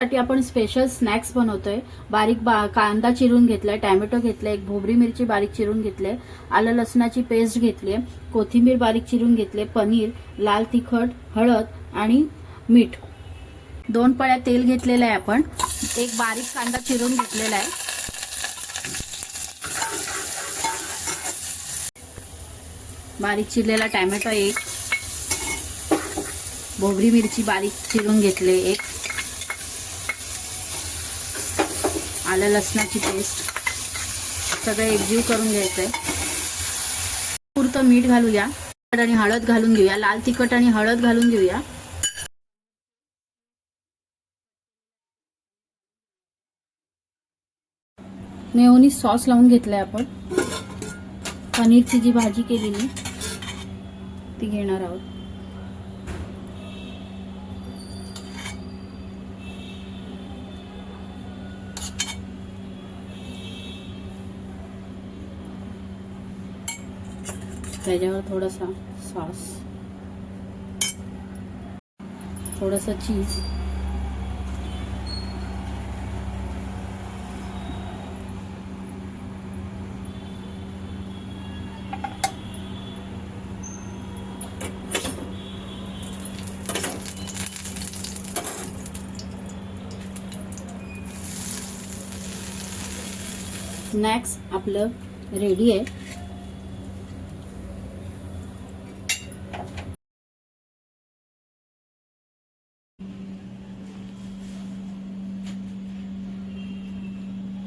साठी आपण special snacks बनवतोय। बारीक कांदा चिरून घेतलाय, टोमॅटो घेतलाय, एक भोबरी मिरची बारीक चिरून घेतली, आलं लसणाची पेस्ट घेतली, कोथिंबीर बारीक चिरून घेतली, पनीर, लाल तिखट, हळद आणि मीठ, 2 पळ्या तेल घेतलेलं आहे आपण, एक बारीक कांदा चिरून घेतलेला आहे, बारीक चिरलेला टोमॅटो एक, भोबरी मिरची बारीक चिरून घेतले एक, आलं लसणाची पेस्ट, सगळं एकजीव करून घ्यायचंय। पुरतं मीठ घालूया आणि हळद घालून घेऊया, लाल तिखट आणि हळद घालून घेऊया। मेयोनीज सॉस लावून घेतलाय आपण, पनीरची जी भाजी केलेली ती घेणार आहोत। त्याच्यावर थोडासा सॉस, थोडासा चीज, स्नॅक्स आपलं रेडी आहे।